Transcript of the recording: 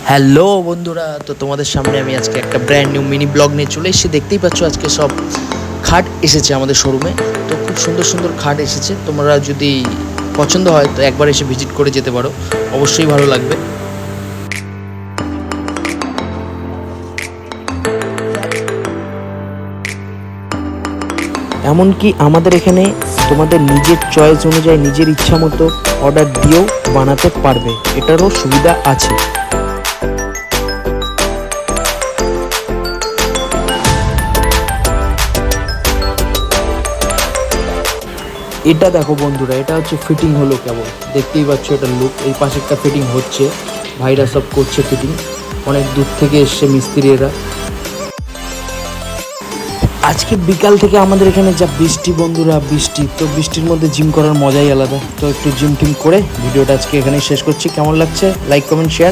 Hello বন্ধুরা, তো তোমাদের সামনে আমি আজকে একটা ব্র্যান্ড নিউ মিনি ব্লগ নিয়ে চলে এসেছি। দেখতেই পাচ্ছ আজকে সব খাট এসেছে আমাদের শোরুমে। তো খুব সুন্দর সুন্দর খাট এসেছে। তোমরা যদি পছন্দ হয় তো একবার এসে ভিজিট করে যেতে পারো, অবশ্যই ভালো লাগবে। এমনকি আমাদের এখানে তোমাদের নিজের চয়েস অনুযায়ী নিজের ইচ্ছা মতো অর্ডার দিয়েও বানাতে পারবে, এটারও সুবিধা আছে। এটা দেখো বন্ধুরা, এটা হচ্ছে ফিটিং হলো কেবল, দেখতেই পাচ্ছ এটা লুক। এই পাশে একটা ফিটিং হচ্ছে, ভাইরা সব করছে ফিটিং, অনেক দূর থেকে এসছে মিস্ত্রিরা। আজকে বিকাল থেকে আমাদের এখানে যা বৃষ্টি বন্ধুরা, বৃষ্টি তো বৃষ্টির মধ্যে জিম করার মজাই আলাদা। তো একটু জিম টিম করে ভিডিওটা আজকে এখানেই শেষ করছি। কেমন লাগছে লাইক কমেন্ট শেয়ার।